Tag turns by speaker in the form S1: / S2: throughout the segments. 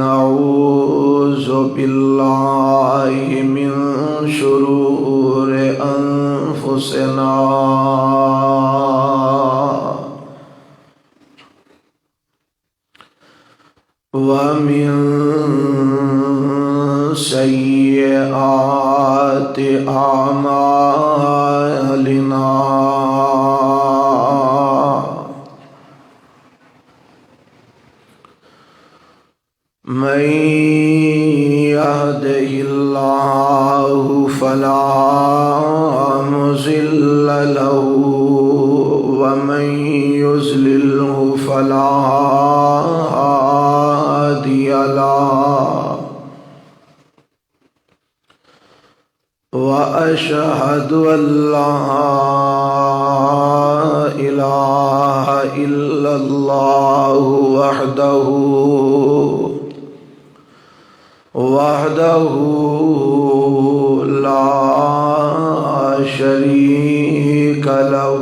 S1: ونعوذ بالله من شرور أنفسنا ومن سيئات أعمالنا من يهده الله فلا مضل له ومن يضلله فلا هادي له وأشهد أن لا إله إلا الله وحده لا شريك له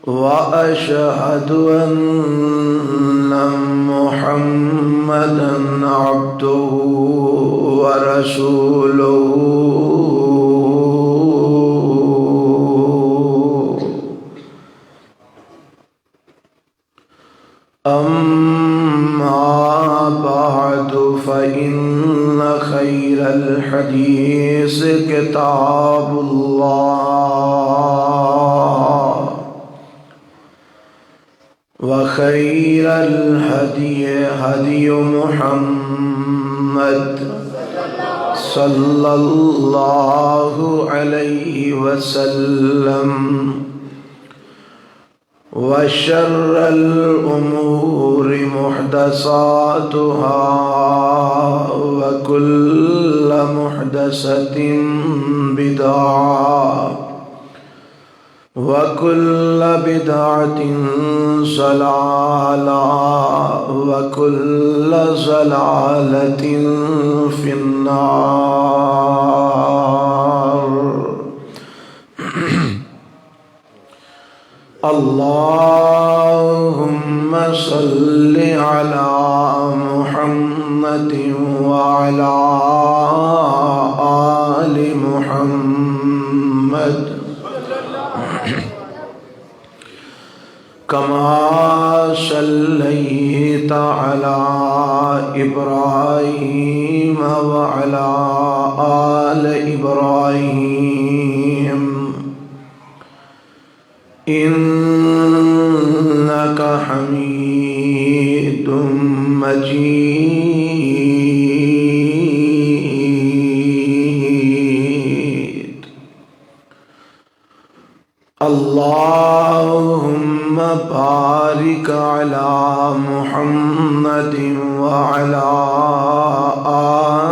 S1: وأشهد أن محمدا عبده ورسوله أما بعد فإن خير الحديث كتاب الله وخير الهدي هدي محمد صلى الله عليه وسلم وشر الأمور محدثاتها وكل محدثة بدعة وكل بدعة ضلالة وكل ضلالة في النار. اللهم صل على محمد وعلى آل محمد كما صليت على إبراهيم وعلى آل إبراهيم إنك حميد مجيد. اللهم بارك على محمد وعلى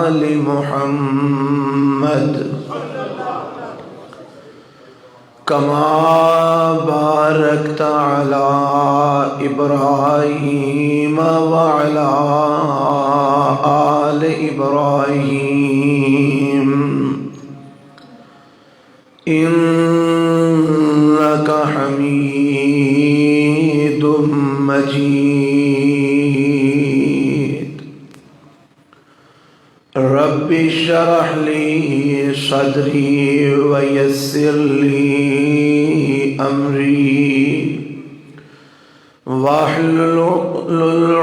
S1: آل محمد كما باركت على إبراهيم وعلى آل إبراهيم إنك حميد مجيد. رب اشرح لي صدري ويسر لي أمري واحلل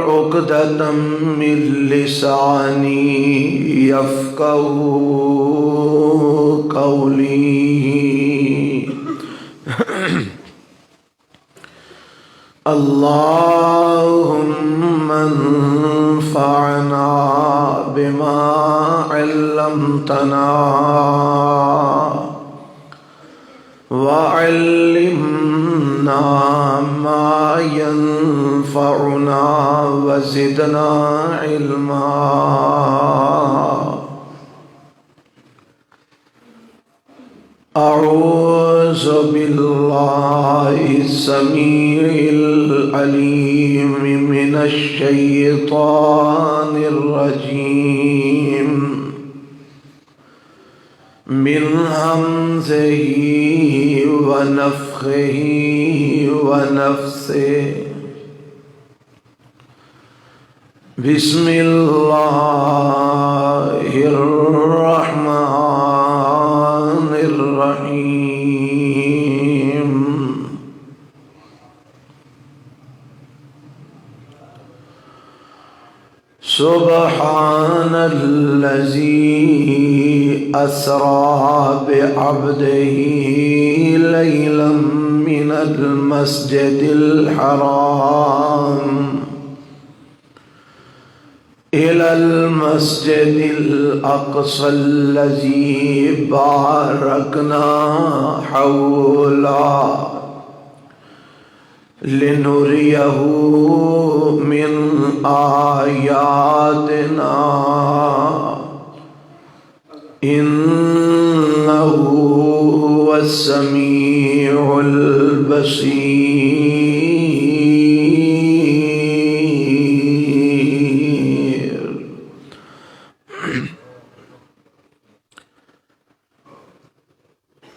S1: عقدة من لساني يفقهوا قولي. اللهم انفعنا بما علمتنا وعلمنا ما ينفعنا وزدنا علما. أعوذ بالله السميع العليم من الشيطان الرجيم من همزه ونفخه ونفسه بسم الله الرحمن الرحيم سبحان الذي أسرى بعبده ليلا من المسجد الحرام إلى المسجد الأقصى الذي باركنا حوله لنريه من آياتنا إنه هو السميع البصير.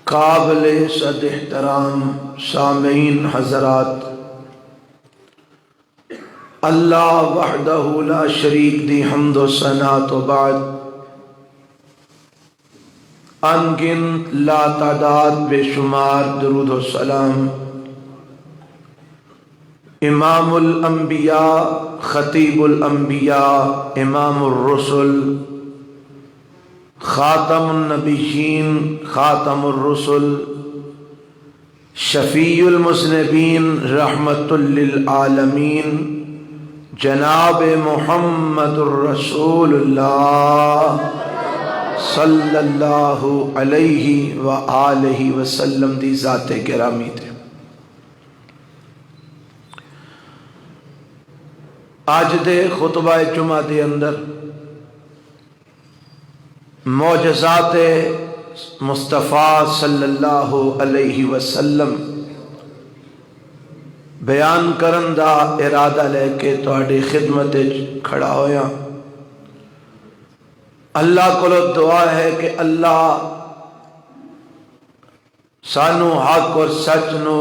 S1: قابل صد احترام سامعین حضرات، اللہ وحدہ لا شریک دی حمد و ثنا تو بعد انگن لا تعداد بے شمار درود و سلام امام الانبیاء، خطیب الانبیاء، امام الرسل، خاتم النبیین، خاتم الرسل، شفیع المذنبین، رحمت للعالمین، جناب محمد الرسول اللہ صلی اللہ علیہ وآلہ وسلم دی ذات گرامی تے۔ آج دے خطبہ جمعہ دے اندر معجزات مصطفیٰ صلی اللہ علیہ وسلم بیان کرن دا ارادہ لے کے تہاڈی خدمت کھڑا ہویا۔ اللہ کو دعا ہے کہ اللہ سانو حق اور سچ نو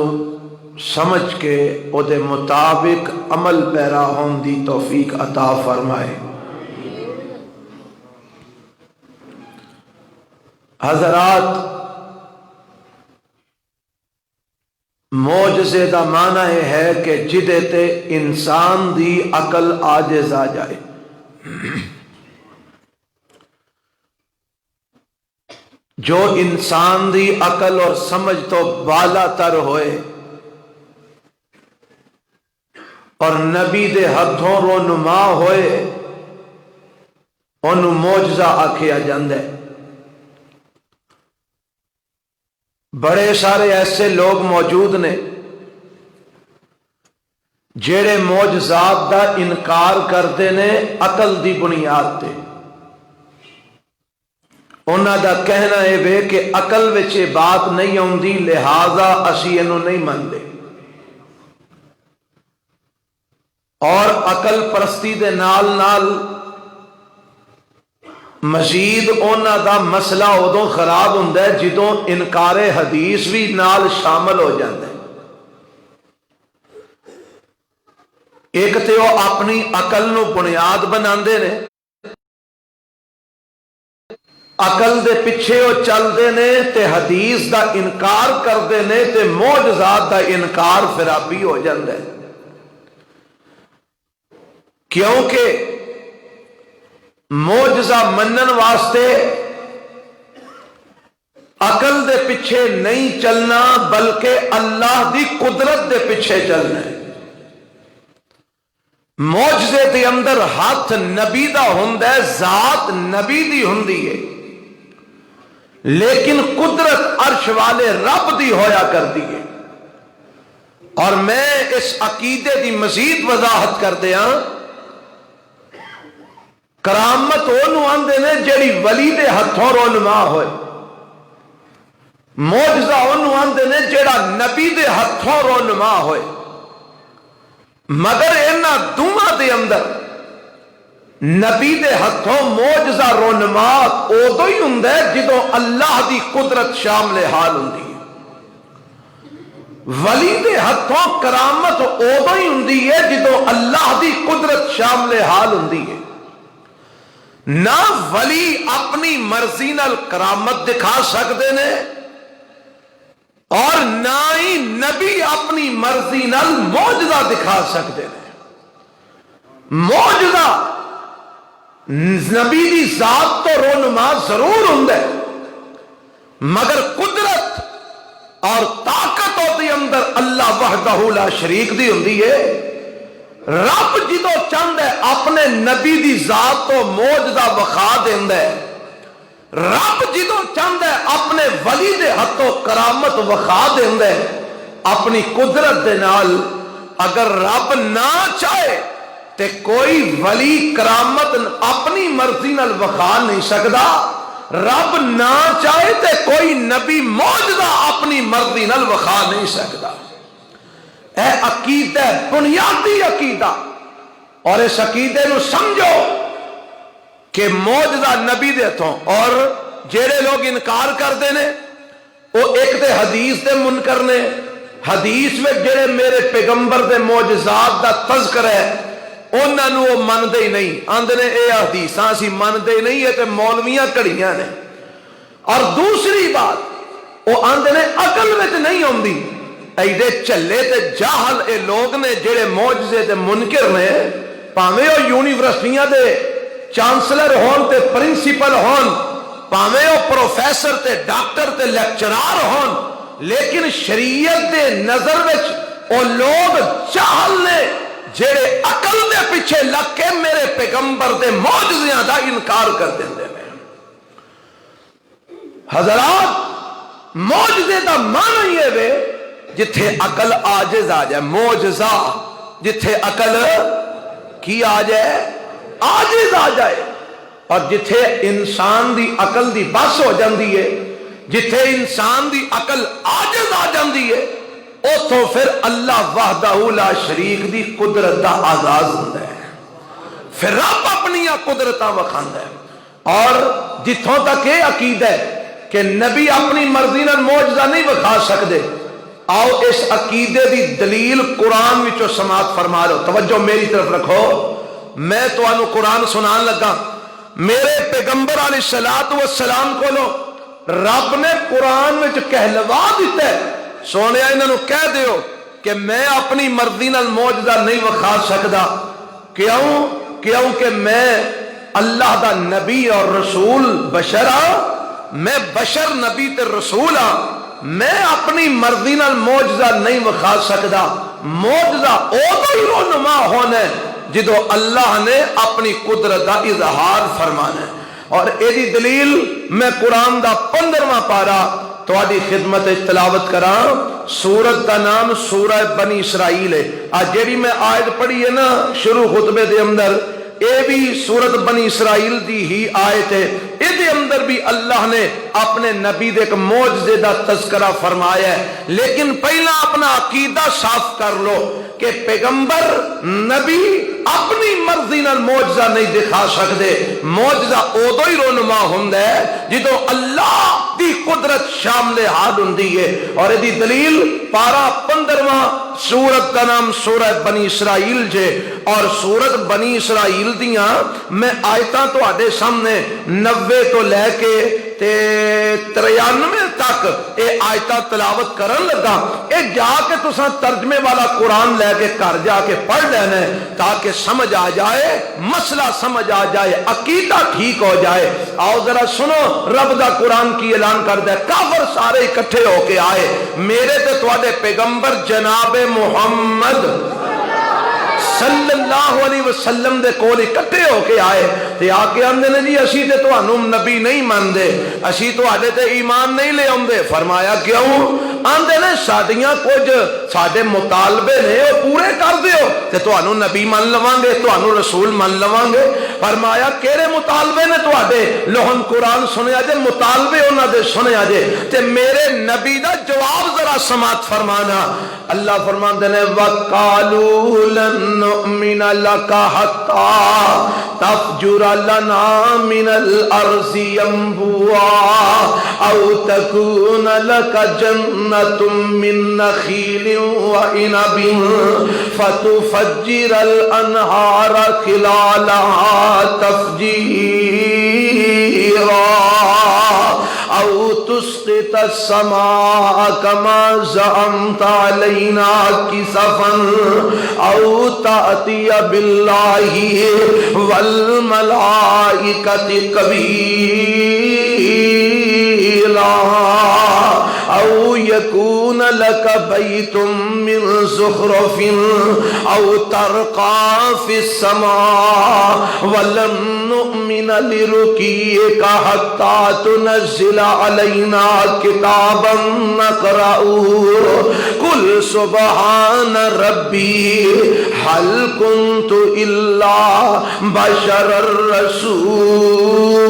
S1: سمجھ کے او دے مطابق عمل پیرا ہون دی توفیق عطا فرمائے۔ حضرات، معجزے دا معنی یہ ہے کہ جدے تے انسان دی عقل عاجز آ جائے۔ جو انسان دی عقل اور سمجھ تو بالا تر ہوئے اور نبی دے ہتھوں رونما ہوئے، انہوں معجزہ آکھیا جاندے۔ بڑے سارے ایسے لوگ موجود نے جڑے معجزات دا انکار کرتے نے عقل دی بنیاد تے۔ انہاں دا کہنا ہے بے کہ عقل وچ یہ بات نہیں آندی، لہذا اسی انہوں نہیں مانتے، اور عقل پرستی دے نال نال مزید اونا دا مسئلہ ادوں خراب ہوندا ہے جدوں انکار حدیث بھی نال شامل ہو جاتا ہے۔ ایک تے وہ اپنی عقل نو بنیاد بناندے نے، عقل دے پیچھے وہ چلدے نے تے حدیث دا انکار کردے نے تے معجزات دا انکار پھر آپ ہی ہو جاتا ہے، کیونکہ معجزہ منن واسطے عقل دے پیچھے نہیں چلنا بلکہ اللہ دی قدرت دے پیچھے چلنا ہے۔ معجزے دے اندر ہاتھ نبی دا ہوندا ہے، ذات نبی دی ہوندی ہے، لیکن قدرت عرش والے رب دی ہویا کرتی ہے۔ اور میں اس عقیدے دی مزید وضاحت کر دیا، کرامت انہوں آندے نے جڑی ولی دے ہتھوں رونما ہوئے، معجزہ انہوں آندے نے جڑا نبی دے ہتھوں رونما ہوئے، مگر انہاں دوواں دے اندر نبی دے ہتھوں معجزہ رونما ادو ہی ہوندا ہے جدوں اللہ دی قدرت شامل حال ہوندی ہے۔ ولی دے ہتھوں کرامت ادو ہی ہوندی ہے جدو اللہ دی قدرت شامل حال ہوندی ہے. نہ ولی اپنی مرضی نال کرامت دکھا سکتے نے اور نہ ہی نبی اپنی مرضی نال معجزہ دکھا سکتے ہیں. معجزہ نبی دی ذات تو رونما ضرور ہوں مگر قدرت اور طاقت ہوتی اندر اللہ وحدہ لا شریک دی ہوندی ہے. رب جدو چاہتا ہے اپنے نبی دی ذات تو معجزہ وکھا دیندا ہے. رب جدو چاہتا ہے اپنے ولی دے ہتھوں کرامت وکھا دیندا ہے اپنی قدرت دے نال. اگر رب نہ چاہے تے کوئی ولی کرامت اپنی مرضی نال وکھا نہیں سکتا. رب نہ چاہے تے کوئی نبی معجزہ اپنی مرضی نال وکھا نہیں سکتا. اے عقیدہ بنیادی عقیدہ. اور اس عقیدے نو سمجھو کہ معجزہ نبی دے ہتھوں. اور جڑے لوگ انکار کرتے ہیں وہ ایک تے حدیث دے منکر نے. حدیث میں جڑے میرے پیغمبر دے معجزات دا تذکرہ ہے انہاں نو وہ مندے ہی نہیں. آندے نے اے حدیثاں اسی مندے ہی نہیں, ہے تے مولویاں کڑیاں نے. اور دوسری بات وہ آندے نے عقل وچ نہیں ہوندی. ایڈے چلے تے جاہل اے لوگ نے جڑے معجزے تے منکر نے, پاویں او یونیورسٹیاں دے چانسلر ہون تے پرنسپل ہون, پاویں او پروفیسر تے ڈاکٹر تے لیکچرار ہون, لیکن شریعت دے نظر وچ او لوگ جاہل نے جڑے عقل دے پیچھے لگ کے میرے پیغمبر دے معجزیاں دا انکار کر دیندے نے. حضرات معجزے دا معنی یہ وے جتھے عقل عاجز آ جائے. معجزہ جتھے عقل کی آ جائے, عاجز آ جائے. اور جتھے انسان دی عقل دی بس ہو جاندی ہے, جتھے انسان دی عقل عاجز آ جاندی ہے, اتھوں پھر اللہ وحدہ لا شریک دی قدرت دا آغاز ہوتا ہے. پھر رب اپنی قدرتاں وکھاندا ہے. اور جتھوں تک یہ عقیدہ ہے کہ نبی اپنی مرضی نال معجزہ نہیں وکھا سکتے, آؤ اس عقیدے دی دلیل قرآن وچوں سماعت فرما لو. توجہ میری طرف رکھو, میں تانوں قرآن سنان لگا. میرے پیغمبر علیہ الصلوۃ والسلام کو لو رب نے قرآن وچ کہلوا دیتا ہے, سونے انہاں نوں کہہ دیو کہ میں اپنی مرضی نال معجزہ نہیں وکھا سکدا. کیوں کہ میں اللہ دا نبی اور رسول بشر ہاں. میں بشر نبی تے رسول ہاں. میں اپنی مرضی نال معجزہ نہیں وکھا سکدا. معجزہ ادو ہی رونما ہونا ہے جدو اللہ نے اپنی قدرت دا اظہار فرمانا ہے. اور ایدی دلیل میں قرآن دا 15واں پارا تواڈی خدمت تلاوت کراں. سورت دا نام سورہ بنی اسرائیل ہے. آج جیڑی میں آیت پڑھی ہے نا شروع خطبے دے اندر, اے بھی سورت بنی اسرائیل دی ہی آیت ہے. اس اندر بھی اللہ نے اپنے نبی دے ایک معجزے دا تذکرہ فرمایا ہے. لیکن پہلا اپنا عقیدہ صاف کر لو کہ پیغمبر نبی اپنی مرضی نال معجزہ نہیں دکھا سکتے. معجزہ ادو ہی رونما ہوندا ہے جدو اللہ دی قدرت شامل حال ہوندی ہے. اور دی دلیل پارا 15واں سورت کا نام سورہ بنی اسرائیل جے. اور سورت بنی اسرائیل دیاں میں آیتاں تواڈے سامنے 90 تو لے کے 93 تک اے آیتاں تلاوت کرن لگا. اے جا کے تساں ترجمے والا قرآن لے کے گھر جا کے پڑھ لینا ہے تاکہ سمجھ آ جائے, مسئلہ سمجھ آ جائے, عقیدہ ٹھیک ہو جائے. آؤ ذرا سنو رب دا قرآن کی اعلان کردا ہے. کافر سارے اکٹھے ہو کے آئے میرے تے تواڈے پیغمبر جناب محمد صلی اللہ علیہ وسلم دے کول اکٹھے ہو کے آئے تے آ کے آندے نے جی اسی تے تانوں نبی نہیں مانتے, اسی تواڈے تے ایمان نہیں لے آندے. فرمایا کیوں؟ آندے نے ساڈیاں کچھ ساڈے مطالبے نے وہ پورے کر دیو تے تانوں نبی مان لواں گے, تانوں رسول مان لواں گے. فرمایا کیڑے مطالبے نے تواڈے؟ لوہن قرآن سنیا جے, مطالبے انہاں دے سنیا جے تے میرے نبی دا جواب ذرا سماعت فرمانا. اللہ فرماندے نے وقالوا لن نؤمن لك حتى تفجر لنا من الارض ينبوعا او تكون لك جنة جنة من نخيل وعنب فتفجر الأنهار خلالها تفجيرا أو تسقط السماء كما زعمت علينا كسفا أو تأتي بالله والملائكة قبيلا أو يكون لك بيت من زخرف أو ترقى في السماء ولن نؤمن لرقيك حتى تنزل علينا كتابا نقرأه قل سبحان ربي هل كنت إلا بشرا رسولا.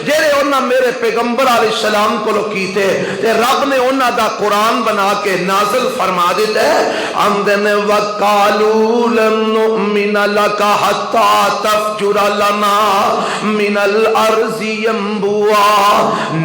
S1: جیڑے انہاں میرے پیغمبر علیہ السلام کو کیتے تے رب نے انہاں دا قرآن بنا کے نازل فرما دیتا ہے. اندن وقالوا لن نؤمن لك حتى تفجر لنا من الارض ينبوعا.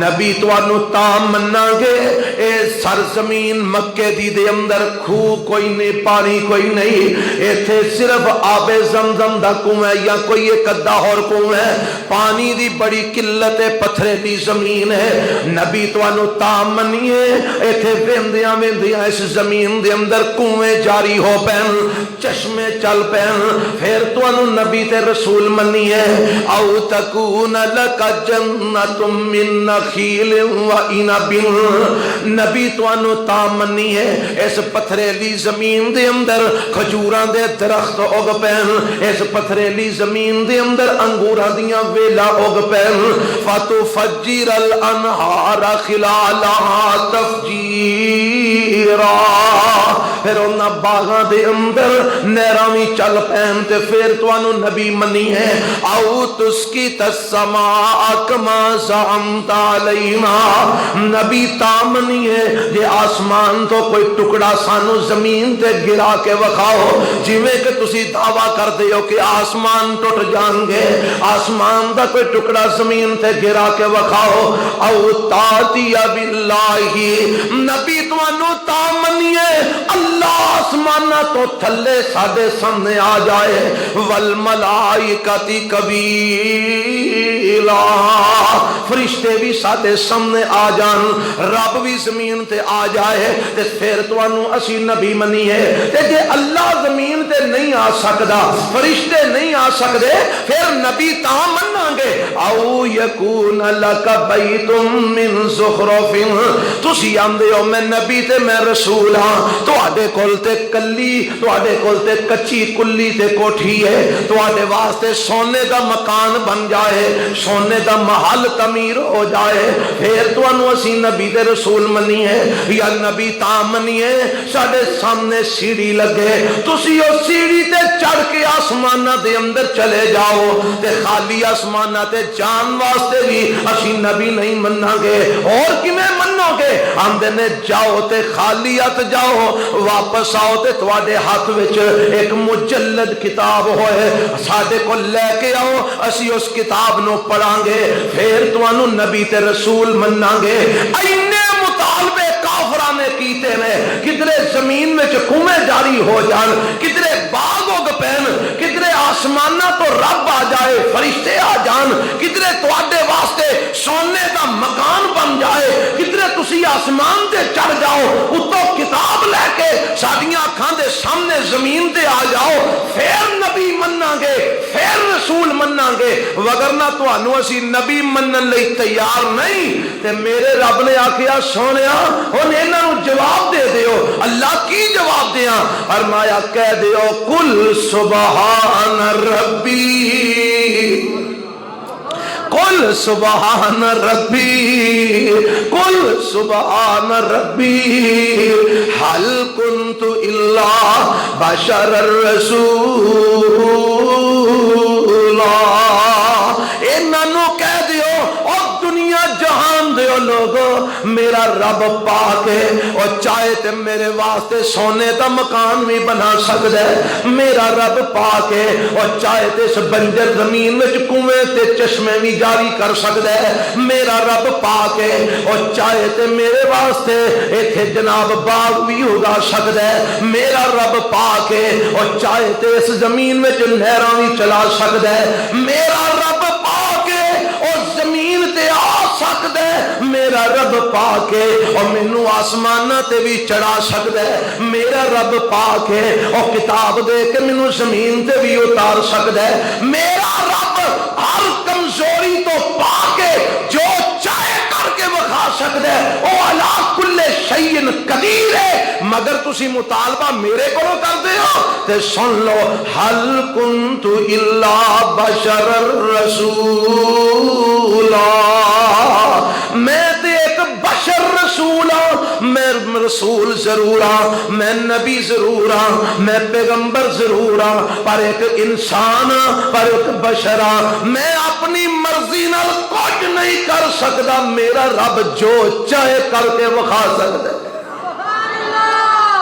S1: نبی توانو تا مننا گے اے سرزمین مکے دی دے اندر کھو کوئی نہیں, پانی کوئی نہیں, ایتھے صرف آب زمزم دا کنواں یا کوئی ایک ادھا اور کنواں, پانی دی بڑی قلت پتھریلی زمین ہے. نبی توانو تا منیے ایتھے ویندیاں ویندیاں اس زمین دے اندر کنویں جاری ہو پین, چشمے چل پین, پھر توانو نبی تے رسول منیے. او تکون لک جنت من نخیل وعنب. نبی توانو تا منیے اس پتھریلی زمین دے اندر کھجوراں دے درخت اگ پین, اس پتھریلی زمین دے اندر انگوراں دیاں ویلا اگ پین. فتفجر الانہار خلالها تفجیرا. پھر انہاں باغاں دے اندر نہراں وی چل پین تے پھر تانوں نبی منی ہے. او تسقط السماء كما زعمت علینا. نبی تا منی ہے جے آسمان تو کوئی ٹکڑا سانو زمین تے گرا کے وکھاؤ, جویں کہ تسی دعویٰ کردے ہو کہ آسمان ٹوٹ جان گے, آسمان دا کوئی ٹکڑا زمین تے گرا کے وکھاؤ. او تاتی باللہ. نبی توانو تا منیے اللہ آسمانہ تو تھلے ساڈے سامنے آ جائے. والملائکۃ قبیلا. فرشتے بھی ساڈے سامنے آ جان, رب بھی زمین تے آ جائے تے پھر توانو اسی نبی منیے. تے جے اللہ زمین تے نہیں آ سکدا, فرشتے نہیں آ سکدے, پھر نبی تا مننا گے. او یکون لک بیت من زخرف. تسی آندے ہو میں نبی تے میں رسول ہاں, تواڈے کول تے کلی, تواڈے کول تے کچی کلی تے کوٹھی ہے, تواڈے واسطے سونے دا مکان بن جائے, سونے دا محل تعمیر ہو جائے, پھر تانوں اسی نبی تے رسول منی ہے. یا نبی تا منی ہے ساڈے سامنے سیڑھی لگے, تسی او سیڑھی تے چڑھ کے آسماناں دے اندر چلے جاؤ تے خالی آسماناں تے جان واسطے بھی اسی نبی نہیں مننا گے. اور کیویں منو گے؟ آندے نے جاؤ تے خالی ہاتھ جاؤ, واپس آؤ تے تواڈے ہاتھ وچ ایک مجلد کتاب ہوئے, ساڈے کو لے کے آؤ, اسی اس کتاب نو پڑھاں گے, پھر تانوں نبی تے رسول مننا گے. اینے مطالبے کافراں نے کیتے نے, کدرے زمین وچ کنویں جاری ہو جان, کدرے باغ اگ پین, کدرے آسمانہ تو رب آ جائے, فرشتے آ جان, کدرے تواڈے واسطے سونے دا مکان بن جائے, کدرے تسی آسمان تے چڑھ جاؤ, اتوں کتاب لے کے ساڈیاں اکھاں دے سامنے زمین تے آ جاؤ, پھر نبی مننا گے, پھر رسول مننا گے. وگرنہ تانوں اسی نبی منن لئی تیار نہیں. تے میرے رب نے آکھیا سونیا ہن انہاں نوں جواب دے دیو. اللہ کی جواب دیاں؟ فرمایا کہہ دیو قل سبحان ربی, قل سبحان ربی, قل سبحان ربی هل كنت الا بشر رسولا. انہاں نوں کہہ دیو او دنیا جہان دے سنو لوگو میرا رب پاک ہے اور چاہے تے میرے واسطے سونے دا مکان بھی بنا سکتا ہے، میرا رب پاک ہے اور چاہے تے اس بنجر زمین میں کنویں تے چشمے بھی جاری کر سکتا ہے، میرا رب پاک ہے اور چاہے تے میرے واسطے ایتھے جناب باغ بھی اگا سکتا ہے، میرا رب پاک ہے اور چاہے تے اس زمین میں نہراں بھی چلا سکتا ہے، میرا رب پاک ہے اور زمین تے آ سکتا ہے، میرا رب پاک ہے اور مینوں آسمان تے بھی چڑھا سکتا ہے، میرا رب پاک ہے اور کتاب دے کے مینوں زمین تے بھی اتار سکتا ہے، میرا رب ہر کمزوری تو پاک ہے، جو چاہے کر کے بخا سکتا ہے، او علی کل شیء قدیر ہے، مگر تسی مطالبہ میرے کو کرتے ہو تے سن لو حل کنت الا بشر رسولا، میں تے ایک بشر رسول ہوں، میں رسول ضرور ہوں، میں نبی ضرور ہوں، میں پیغمبر ضرور ہوں، پر ایک انسان پر ایک بشر ہوں، میں اپنی مرضی نال کچھ نہیں کر سکتا، میرا رب جو چاہے کر کے وکھا سکتا ہے،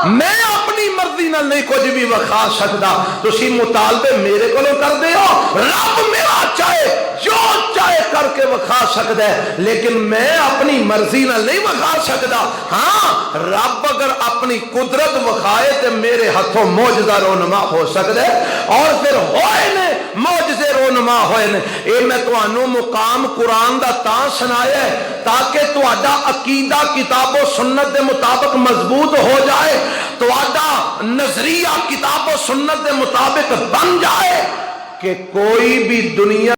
S1: میں اپنی مرضی نال نہیں کچھ بھی وکھا سکتا، تسی مطالبے میرے کو کردے ہو، رب میرا چاہے جو چاہے کر کے وکھا سکتا ہے، لیکن میں اپنی مرضی نال نہیں وکھا سکتا، ہاں رب اگر اپنی قدرت وکھائے تو میرے ہاتھوں معجزہ رونما ہو سکتا ہے، اور پھر ہوئے نے معجزے رونما ہوئے نے، اے میں تانوں مقام قرآن دا تاں سنایا ہے تاکہ تہاڈا عقیدہ کتاب و سنت دے مطابق مضبوط ہو جائے، تہاڈا نظریہ کتاب و سنت دے مطابق بن جائے کہ کوئی بھی دنیا